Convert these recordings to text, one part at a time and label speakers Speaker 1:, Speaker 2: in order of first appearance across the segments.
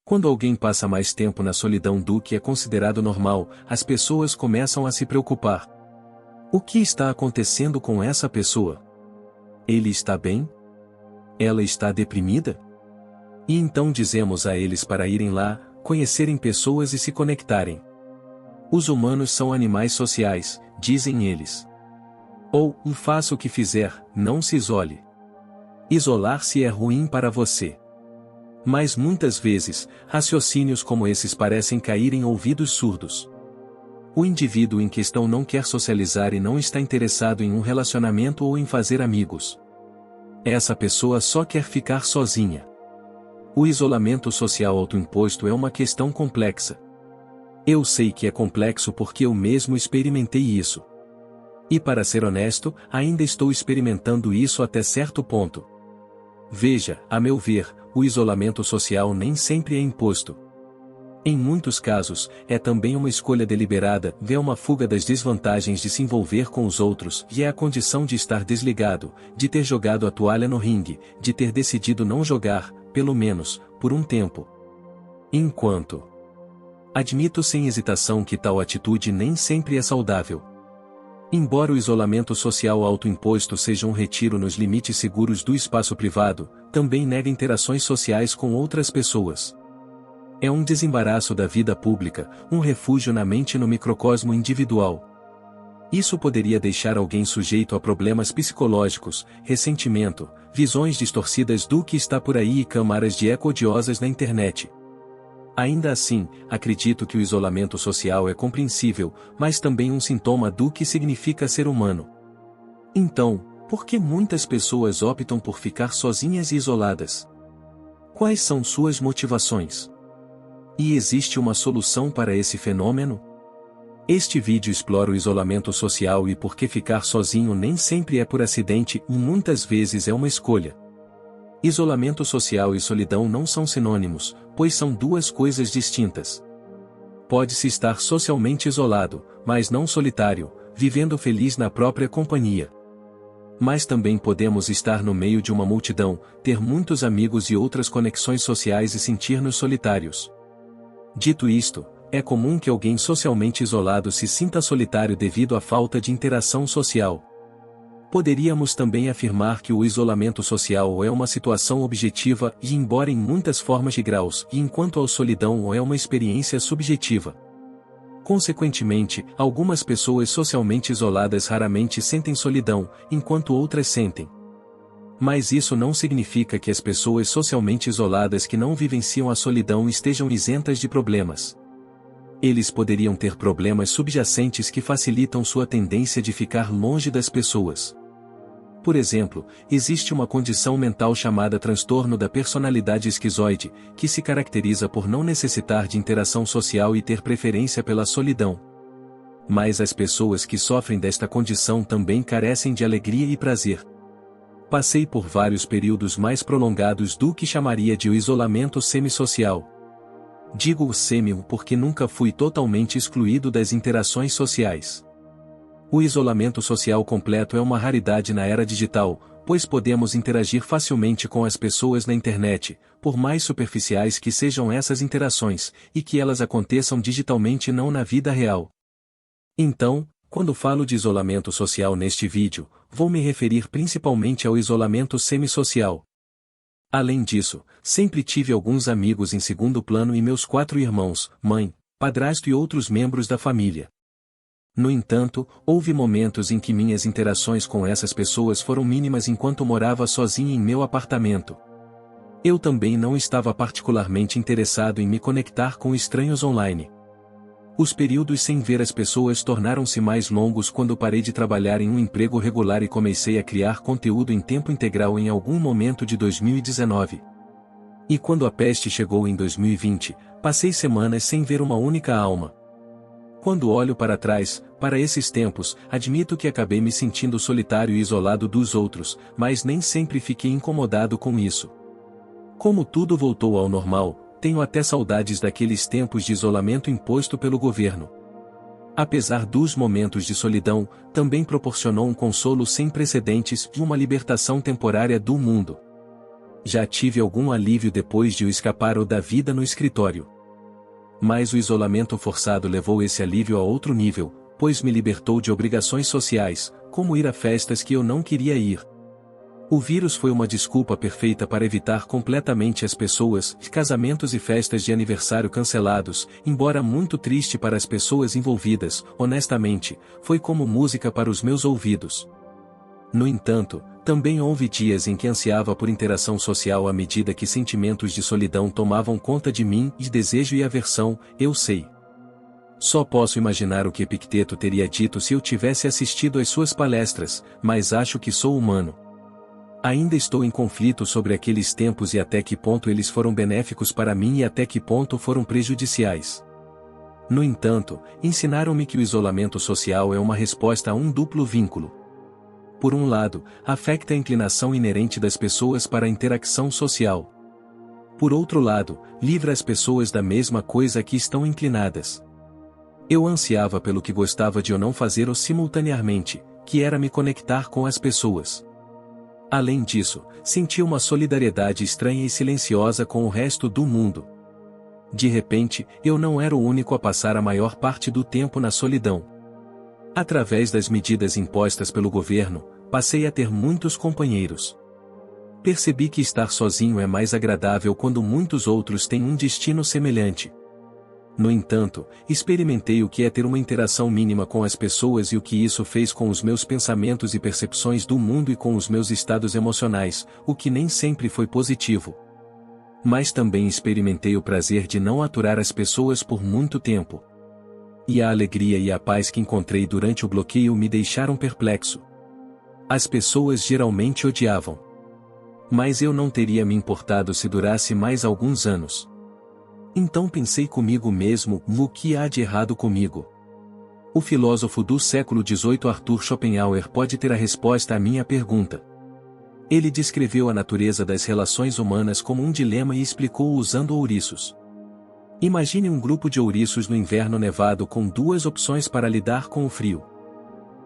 Speaker 1: Quando alguém passa mais tempo na solidão do que é considerado normal, as pessoas começam a se preocupar. O que está acontecendo com essa pessoa? Ele está bem? Ela está deprimida? E então dizemos a eles para irem lá, conhecerem pessoas e se conectarem. Os humanos são animais sociais, dizem eles. Ou, faça o que fizer, não se isole. Isolar-se é ruim para você. Mas muitas vezes, raciocínios como esses parecem cair em ouvidos surdos. O indivíduo em questão não quer socializar e não está interessado em um relacionamento ou em fazer amigos. Essa pessoa só quer ficar sozinha. O isolamento social autoimposto é uma questão complexa. Eu sei que é complexo porque eu mesmo experimentei isso. E para ser honesto, ainda estou experimentando isso até certo ponto. Veja, a meu ver, o isolamento social nem sempre é imposto. Em muitos casos, é também uma escolha deliberada, é uma fuga das desvantagens de se envolver com os outros, e é a condição de estar desligado, de ter jogado a toalha no ringue, de ter decidido não jogar, pelo menos, por um tempo. Enquanto admito sem hesitação que tal atitude nem sempre é saudável. Embora o isolamento social autoimposto seja um retiro nos limites seguros do espaço privado, também nega interações sociais com outras pessoas. É um desembaraço da vida pública, um refúgio na mente no microcosmo individual. Isso poderia deixar alguém sujeito a problemas psicológicos, ressentimento, visões distorcidas do que está por aí e câmaras de eco odiosas na internet. Ainda assim, acredito que o isolamento social é compreensível, mas também um sintoma do que significa ser humano. Então, por que muitas pessoas optam por ficar sozinhas e isoladas? Quais são suas motivações? E existe uma solução para esse fenômeno? Este vídeo explora o isolamento social e por que ficar sozinho nem sempre é por acidente e muitas vezes é uma escolha. Isolamento social e solidão não são sinônimos, pois são duas coisas distintas. Pode-se estar socialmente isolado, mas não solitário, vivendo feliz na própria companhia. Mas também podemos estar no meio de uma multidão, ter muitos amigos e outras conexões sociais e sentir-nos solitários. Dito isto, é comum que alguém socialmente isolado se sinta solitário devido à falta de interação social. Poderíamos também afirmar que o isolamento social é uma situação objetiva e embora em muitas formas de graus, e enquanto a solidão é uma experiência subjetiva. Consequentemente, algumas pessoas socialmente isoladas raramente sentem solidão, enquanto outras sentem. Mas isso não significa que as pessoas socialmente isoladas que não vivenciam a solidão estejam isentas de problemas. Eles poderiam ter problemas subjacentes que facilitam sua tendência de ficar longe das pessoas. Por exemplo, existe uma condição mental chamada transtorno da personalidade esquizoide, que se caracteriza por não necessitar de interação social e ter preferência pela solidão. Mas as pessoas que sofrem desta condição também carecem de alegria e prazer. Passei por vários períodos mais prolongados do que chamaria de o isolamento semissocial. Digo o semi porque nunca fui totalmente excluído das interações sociais. O isolamento social completo é uma raridade na era digital, pois podemos interagir facilmente com as pessoas na internet, por mais superficiais que sejam essas interações, e que elas aconteçam digitalmente e não na vida real. Então, quando falo de isolamento social neste vídeo, vou me referir principalmente ao isolamento semissocial. Além disso, sempre tive alguns amigos em segundo plano e meus 4 irmãos, mãe, padrasto e outros membros da família. No entanto, houve momentos em que minhas interações com essas pessoas foram mínimas enquanto morava sozinho em meu apartamento. Eu também não estava particularmente interessado em me conectar com estranhos online. Os períodos sem ver as pessoas tornaram-se mais longos quando parei de trabalhar em um emprego regular e comecei a criar conteúdo em tempo integral em algum momento de 2019. E quando a peste chegou em 2020, passei semanas sem ver uma única alma. Quando olho para trás, para esses tempos, admito que acabei me sentindo solitário e isolado dos outros, mas nem sempre fiquei incomodado com isso. Como tudo voltou ao normal, tenho até saudades daqueles tempos de isolamento imposto pelo governo. Apesar dos momentos de solidão, também proporcionou um consolo sem precedentes e uma libertação temporária do mundo. Já tive algum alívio depois de o escapar da vida no escritório. Mas o isolamento forçado levou esse alívio a outro nível, pois me libertou de obrigações sociais, como ir a festas que eu não queria ir. O vírus foi uma desculpa perfeita para evitar completamente as pessoas, casamentos e festas de aniversário cancelados, embora muito triste para as pessoas envolvidas, honestamente, foi como música para os meus ouvidos. No entanto, também houve dias em que ansiava por interação social à medida que sentimentos de solidão tomavam conta de mim, de desejo e aversão, eu sei. Só posso imaginar o que Epicteto teria dito se eu tivesse assistido às suas palestras, mas acho que sou humano. Ainda estou em conflito sobre aqueles tempos e até que ponto eles foram benéficos para mim e até que ponto foram prejudiciais. No entanto, ensinaram-me que o isolamento social é uma resposta a um duplo vínculo. Por um lado, afeta a inclinação inerente das pessoas para a interação social. Por outro lado, livra as pessoas da mesma coisa a que estão inclinadas. Eu ansiava pelo que gostava de ou não fazer simultaneamente, que era me conectar com as pessoas. Além disso, senti uma solidariedade estranha e silenciosa com o resto do mundo. De repente, eu não era o único a passar a maior parte do tempo na solidão. Através das medidas impostas pelo governo, passei a ter muitos companheiros. Percebi que estar sozinho é mais agradável quando muitos outros têm um destino semelhante. No entanto, experimentei o que é ter uma interação mínima com as pessoas e o que isso fez com os meus pensamentos e percepções do mundo e com os meus estados emocionais, o que nem sempre foi positivo. Mas também experimentei o prazer de não aturar as pessoas por muito tempo. E a alegria e a paz que encontrei durante o bloqueio me deixaram perplexo. As pessoas geralmente odiavam. Mas eu não teria me importado se durasse mais alguns anos. Então pensei comigo mesmo, o que há de errado comigo? O filósofo do século XVIII Arthur Schopenhauer pode ter a resposta à minha pergunta. Ele descreveu a natureza das relações humanas como um dilema e explicou usando ouriços. Imagine um grupo de ouriços no inverno nevado com duas opções para lidar com o frio.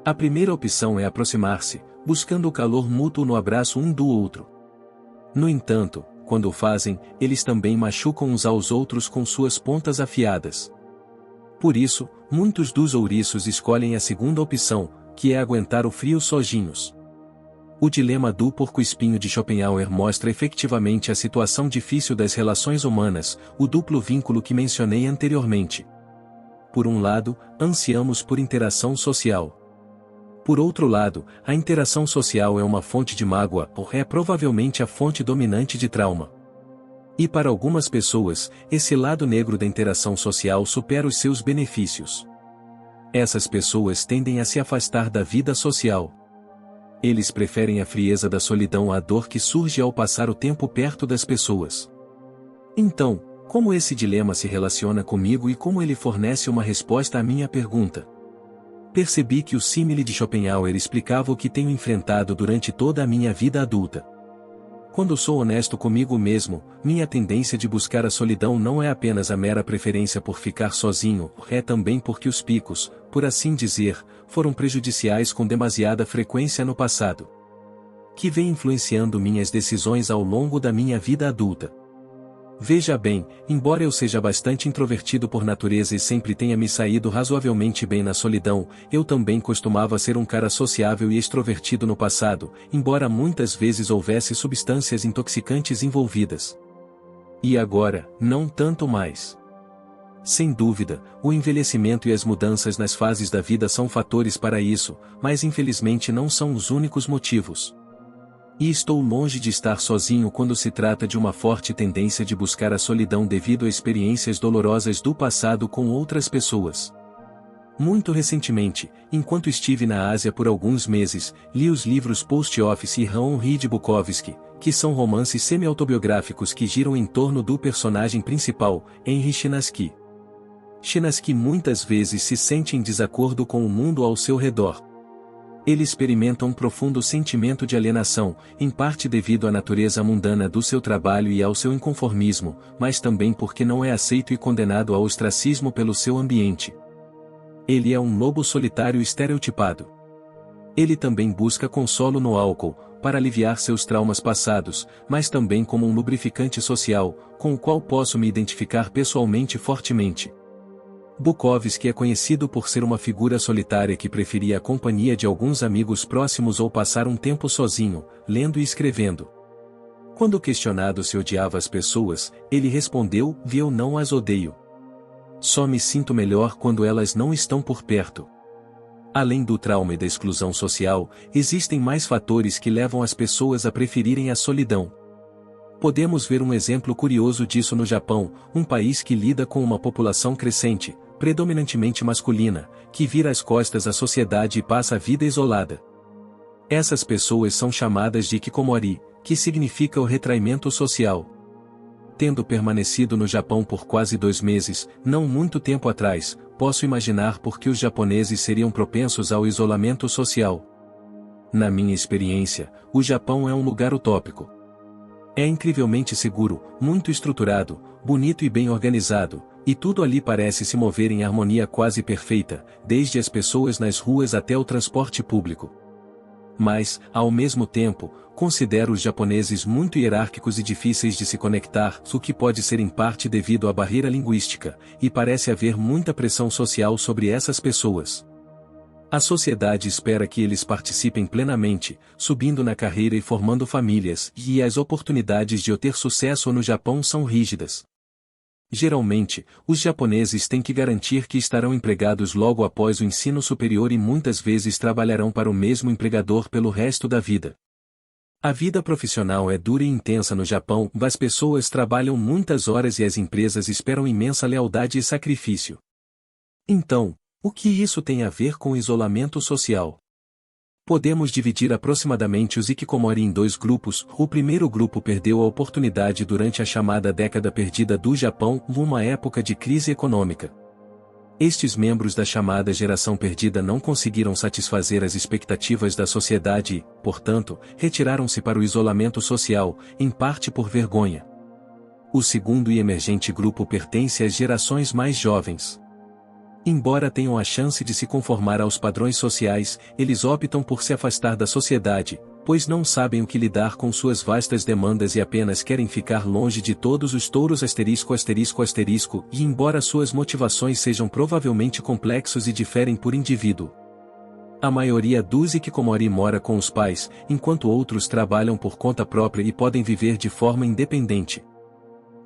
Speaker 1: A primeira opção é aproximar-se, buscando o calor mútuo no abraço um do outro. No entanto, quando o fazem, eles também machucam uns aos outros com suas pontas afiadas. Por isso, muitos dos ouriços escolhem a segunda opção, que é aguentar o frio sozinhos. O dilema do porco-espinho de Schopenhauer mostra efetivamente a situação difícil das relações humanas, o duplo vínculo que mencionei anteriormente. Por um lado, ansiamos por interação social. Por outro lado, a interação social é uma fonte de mágoa, ou é provavelmente a fonte dominante de trauma. E para algumas pessoas, esse lado negro da interação social supera os seus benefícios. Essas pessoas tendem a se afastar da vida social. Eles preferem a frieza da solidão à dor que surge ao passar o tempo perto das pessoas. Então, como esse dilema se relaciona comigo e como ele fornece uma resposta à minha pergunta? Percebi que o símile de Schopenhauer explicava o que tenho enfrentado durante toda a minha vida adulta. Quando sou honesto comigo mesmo, minha tendência de buscar a solidão não é apenas a mera preferência por ficar sozinho, é também porque os picos, por assim dizer, foram prejudiciais com demasiada frequência no passado. Que vem influenciando minhas decisões ao longo da minha vida adulta. Veja bem, embora eu seja bastante introvertido por natureza e sempre tenha me saído razoavelmente bem na solidão, eu também costumava ser um cara sociável e extrovertido no passado, embora muitas vezes houvesse substâncias intoxicantes envolvidas. E agora, não tanto mais. Sem dúvida, o envelhecimento e as mudanças nas fases da vida são fatores para isso, mas infelizmente não são os únicos motivos. E estou longe de estar sozinho quando se trata de uma forte tendência de buscar a solidão devido a experiências dolorosas do passado com outras pessoas. Muito recentemente, enquanto estive na Ásia por alguns meses, li os livros Post Office e Henri de Bukowski, que são romances semi-autobiográficos que giram em torno do personagem principal, Henri Chinaski. Chinaski muitas vezes se sente em desacordo com o mundo ao seu redor. Ele experimenta um profundo sentimento de alienação, em parte devido à natureza mundana do seu trabalho e ao seu inconformismo, mas também porque não é aceito e condenado ao ostracismo pelo seu ambiente. Ele é um lobo solitário estereotipado. Ele também busca consolo no álcool, para aliviar seus traumas passados, mas também como um lubrificante social, com o qual posso me identificar pessoalmente fortemente. Bukowski é conhecido por ser uma figura solitária que preferia a companhia de alguns amigos próximos ou passar um tempo sozinho, lendo e escrevendo. Quando questionado se odiava as pessoas, ele respondeu: eu não as odeio. Só me sinto melhor quando elas não estão por perto. Além do trauma e da exclusão social, existem mais fatores que levam as pessoas a preferirem a solidão. Podemos ver um exemplo curioso disso no Japão, um país que lida com uma população crescente, predominantemente masculina, que vira as costas à sociedade e passa a vida isolada. Essas pessoas são chamadas de hikikomori, que significa o retraimento social. Tendo permanecido no Japão por quase 2 meses, não muito tempo atrás, posso imaginar por que os japoneses seriam propensos ao isolamento social. Na minha experiência, o Japão é um lugar utópico. É incrivelmente seguro, muito estruturado, bonito e bem organizado, e tudo ali parece se mover em harmonia quase perfeita, desde as pessoas nas ruas até o transporte público. Mas, ao mesmo tempo, considero os japoneses muito hierárquicos e difíceis de se conectar, o que pode ser em parte devido à barreira linguística, e parece haver muita pressão social sobre essas pessoas. A sociedade espera que eles participem plenamente, subindo na carreira e formando famílias, e as oportunidades de ter sucesso no Japão são rígidas. Geralmente, os japoneses têm que garantir que estarão empregados logo após o ensino superior e muitas vezes trabalharão para o mesmo empregador pelo resto da vida. A vida profissional é dura e intensa no Japão, as pessoas trabalham muitas horas e as empresas esperam imensa lealdade e sacrifício. Então, o que isso tem a ver com isolamento social? Podemos dividir aproximadamente os hikikomori em 2 grupos. O primeiro grupo perdeu a oportunidade durante a chamada década perdida do Japão, uma época de crise econômica. Estes membros da chamada geração perdida não conseguiram satisfazer as expectativas da sociedade e, portanto, retiraram-se para o isolamento social, em parte por vergonha. O segundo e emergente grupo pertence às gerações mais jovens. Embora tenham a chance de se conformar aos padrões sociais, eles optam por se afastar da sociedade, pois não sabem o que lidar com suas vastas demandas e apenas querem ficar longe de todos os touros ****, e embora suas motivações sejam provavelmente complexos e diferem por indivíduo. A maioria dos hikikomori mora com os pais, enquanto outros trabalham por conta própria e podem viver de forma independente.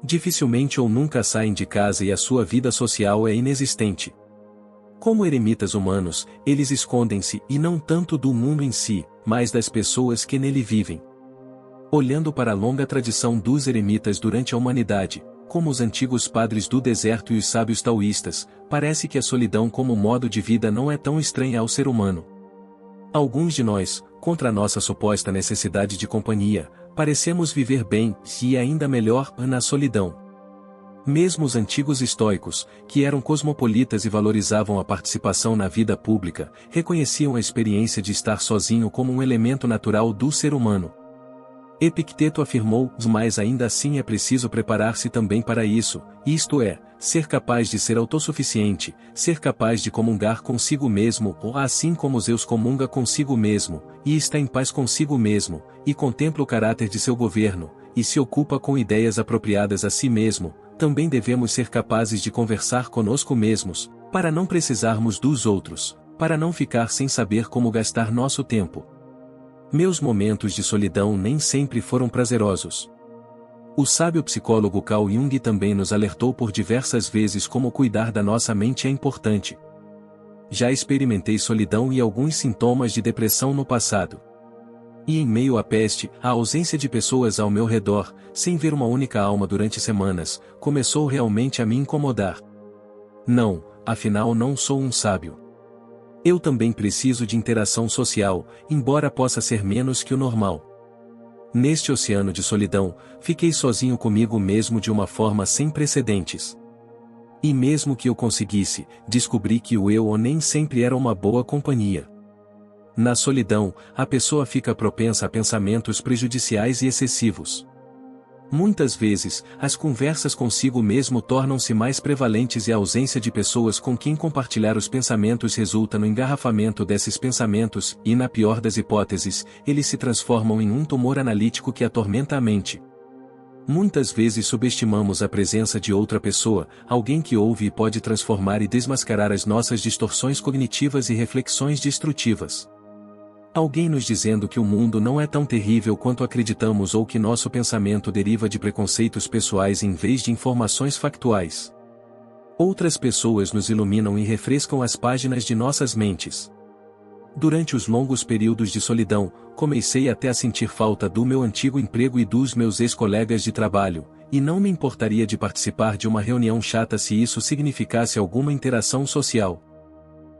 Speaker 1: Dificilmente ou nunca saem de casa e a sua vida social é inexistente. Como eremitas humanos, eles escondem-se e não tanto do mundo em si, mas das pessoas que nele vivem. Olhando para a longa tradição dos eremitas durante a humanidade, como os antigos padres do deserto e os sábios taoístas, parece que a solidão como modo de vida não é tão estranha ao ser humano. Alguns de nós, contra nossa suposta necessidade de companhia, parecemos viver bem, e ainda melhor, na solidão. Mesmo os antigos estoicos, que eram cosmopolitas e valorizavam a participação na vida pública, reconheciam a experiência de estar sozinho como um elemento natural do ser humano. Epicteto afirmou: mas ainda assim é preciso preparar-se também para isso, isto é, ser capaz de ser autossuficiente, ser capaz de comungar consigo mesmo, ou assim como Zeus comunga consigo mesmo, e está em paz consigo mesmo, e contempla o caráter de seu governo, e se ocupa com ideias apropriadas a si mesmo. Também devemos ser capazes de conversar conosco mesmos, para não precisarmos dos outros, para não ficar sem saber como gastar nosso tempo. Meus momentos de solidão nem sempre foram prazerosos. O sábio psicólogo Carl Jung também nos alertou por diversas vezes como cuidar da nossa mente é importante. Já experimentei solidão e alguns sintomas de depressão no passado. E em meio à peste, a ausência de pessoas ao meu redor, sem ver uma única alma durante semanas, começou realmente a me incomodar. Não, afinal não sou um sábio. Eu também preciso de interação social, embora possa ser menos que o normal. Neste oceano de solidão, fiquei sozinho comigo mesmo de uma forma sem precedentes. E mesmo que eu conseguisse, descobri que o eu nem sempre era uma boa companhia. Na solidão, a pessoa fica propensa a pensamentos prejudiciais e excessivos. Muitas vezes, as conversas consigo mesmo tornam-se mais prevalentes e a ausência de pessoas com quem compartilhar os pensamentos resulta no engarrafamento desses pensamentos e, na pior das hipóteses, eles se transformam em um tumor analítico que atormenta a mente. Muitas vezes subestimamos a presença de outra pessoa, alguém que ouve e pode transformar e desmascarar as nossas distorções cognitivas e reflexões destrutivas. Alguém nos dizendo que o mundo não é tão terrível quanto acreditamos ou que nosso pensamento deriva de preconceitos pessoais em vez de informações factuais. Outras pessoas nos iluminam e refrescam as páginas de nossas mentes. Durante os longos períodos de solidão, comecei até a sentir falta do meu antigo emprego e dos meus ex-colegas de trabalho, e não me importaria de participar de uma reunião chata se isso significasse alguma interação social.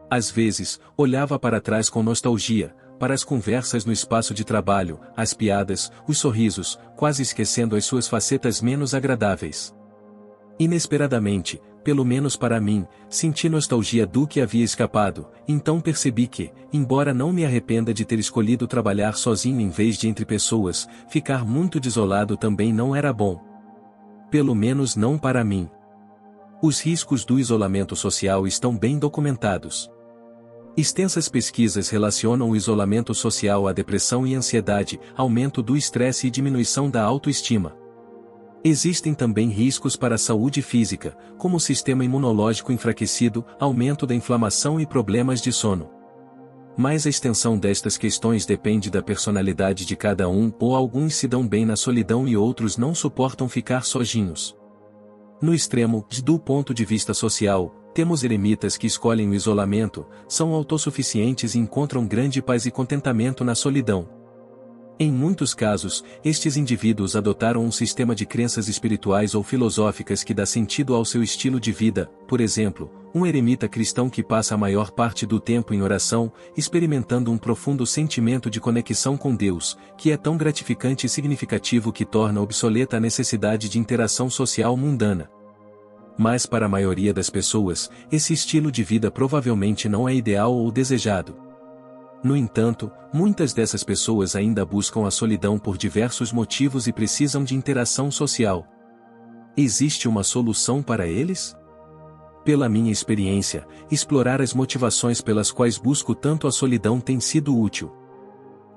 Speaker 1: Às vezes, olhava para trás com nostalgia, para as conversas no espaço de trabalho, as piadas, os sorrisos, quase esquecendo as suas facetas menos agradáveis. Inesperadamente, pelo menos para mim, senti nostalgia do que havia escapado, então percebi que, embora não me arrependa de ter escolhido trabalhar sozinho em vez de entre pessoas, ficar muito desolado também não era bom. Pelo menos não para mim. Os riscos do isolamento social estão bem documentados. Extensas pesquisas relacionam o isolamento social à depressão e ansiedade, aumento do estresse e diminuição da autoestima. Existem também riscos para a saúde física, como o sistema imunológico enfraquecido, aumento da inflamação e problemas de sono. Mas a extensão destas questões depende da personalidade de cada um, ou alguns se dão bem na solidão e outros não suportam ficar sozinhos. No extremo, do ponto de vista social, temos eremitas que escolhem o isolamento, são autossuficientes e encontram grande paz e contentamento na solidão. Em muitos casos, estes indivíduos adotaram um sistema de crenças espirituais ou filosóficas que dá sentido ao seu estilo de vida, por exemplo, um eremita cristão que passa a maior parte do tempo em oração, experimentando um profundo sentimento de conexão com Deus, que é tão gratificante e significativo que torna obsoleta a necessidade de interação social mundana. Mas para a maioria das pessoas, esse estilo de vida provavelmente não é ideal ou desejado. No entanto, muitas dessas pessoas ainda buscam a solidão por diversos motivos e precisam de interação social. Existe uma solução para eles? Pela minha experiência, explorar as motivações pelas quais busco tanto a solidão tem sido útil.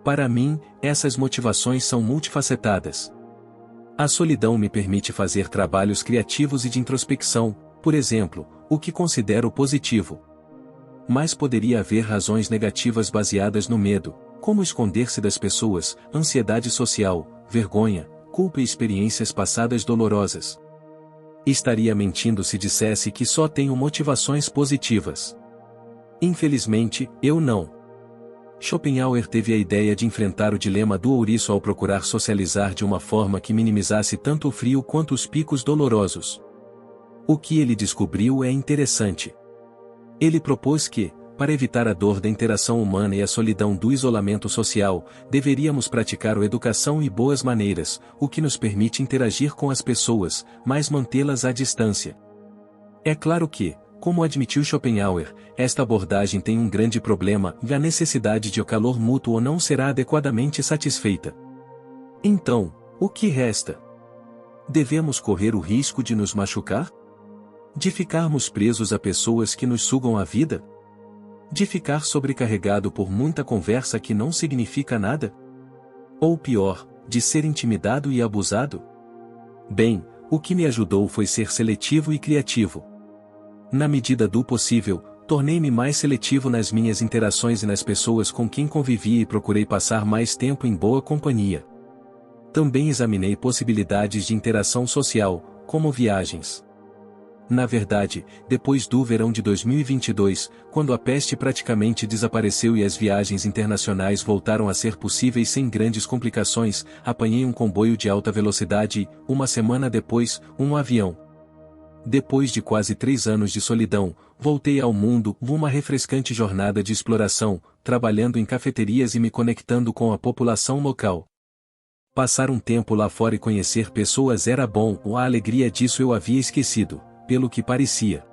Speaker 1: Para mim, essas motivações são multifacetadas. A solidão me permite fazer trabalhos criativos e de introspecção, por exemplo, o que considero positivo. Mas poderia haver razões negativas baseadas no medo, como esconder-se das pessoas, ansiedade social, vergonha, culpa e experiências passadas dolorosas. Estaria mentindo se dissesse que só tenho motivações positivas. Infelizmente, eu não. Schopenhauer teve a ideia de enfrentar o dilema do ouriço ao procurar socializar de uma forma que minimizasse tanto o frio quanto os picos dolorosos. O que ele descobriu é interessante. Ele propôs que, para evitar a dor da interação humana e a solidão do isolamento social, deveríamos praticar a educação e boas maneiras, o que nos permite interagir com as pessoas, mas mantê-las à distância. É claro que, como admitiu Schopenhauer, esta abordagem tem um grande problema e a necessidade de calor mútuo não será adequadamente satisfeita. Então, o que resta? Devemos correr o risco de nos machucar? De ficarmos presos a pessoas que nos sugam a vida? De ficar sobrecarregado por muita conversa que não significa nada? Ou pior, de ser intimidado e abusado? Bem, o que me ajudou foi ser seletivo e criativo. Na medida do possível, tornei-me mais seletivo nas minhas interações e nas pessoas com quem convivia e procurei passar mais tempo em boa companhia. Também examinei possibilidades de interação social, como viagens. Na verdade, depois do verão de 2022, quando a peste praticamente desapareceu e as viagens internacionais voltaram a ser possíveis sem grandes complicações, apanhei um comboio de alta velocidade e, uma semana depois, um avião. Depois de quase 3 anos de solidão, voltei ao mundo numa refrescante jornada de exploração, trabalhando em cafeterias e me conectando com a população local. Passar um tempo lá fora e conhecer pessoas era bom, a alegria disso eu havia esquecido, pelo que parecia.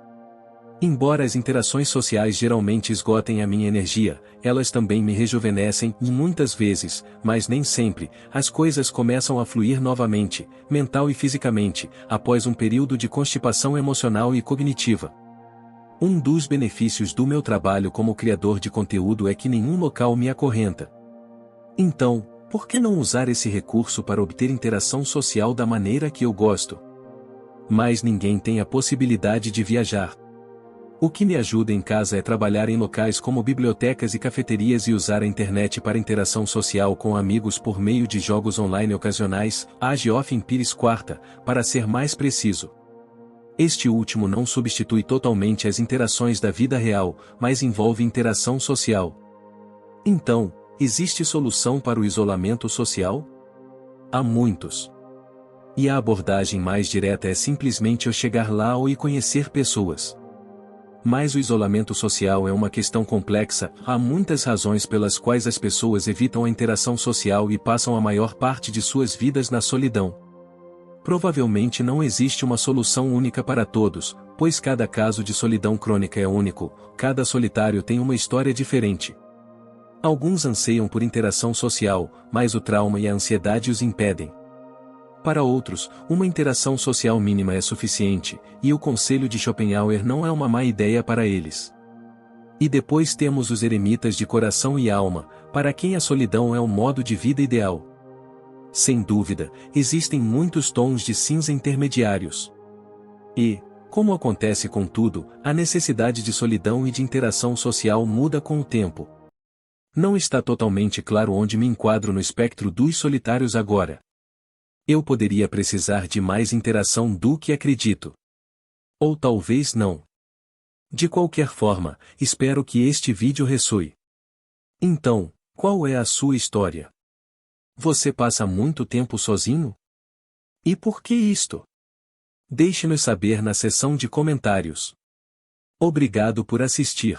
Speaker 1: Embora as interações sociais geralmente esgotem a minha energia, elas também me rejuvenescem e muitas vezes, mas nem sempre, as coisas começam a fluir novamente, mental e fisicamente, após um período de constipação emocional e cognitiva. Um dos benefícios do meu trabalho como criador de conteúdo é que nenhum local me acorrenta. Então, por que não usar esse recurso para obter interação social da maneira que eu gosto? Mas ninguém tem a possibilidade de viajar. O que me ajuda em casa é trabalhar em locais como bibliotecas e cafeterias e usar a internet para interação social com amigos por meio de jogos online ocasionais, Age of Empires 4, para ser mais preciso. Este último não substitui totalmente as interações da vida real, mas envolve interação social. Então, existe solução para o isolamento social? Há muitos. E a abordagem mais direta é simplesmente eu chegar lá ou ir conhecer pessoas. Mas o isolamento social é uma questão complexa, há muitas razões pelas quais as pessoas evitam a interação social e passam a maior parte de suas vidas na solidão. Provavelmente não existe uma solução única para todos, pois cada caso de solidão crônica é único, cada solitário tem uma história diferente. Alguns anseiam por interação social, mas o trauma e a ansiedade os impedem. Para outros, uma interação social mínima é suficiente, e o conselho de Schopenhauer não é uma má ideia para eles. E depois temos os eremitas de coração e alma, para quem a solidão é o modo de vida ideal. Sem dúvida, existem muitos tons de cinza intermediários. E, como acontece com tudo, a necessidade de solidão e de interação social muda com o tempo. Não está totalmente claro onde me enquadro no espectro dos solitários agora. Eu poderia precisar de mais interação do que acredito. Ou talvez não. De qualquer forma, espero que este vídeo ressoe. Então, qual é a sua história? Você passa muito tempo sozinho? E por que isto? Deixe-nos saber na seção de comentários. Obrigado por assistir.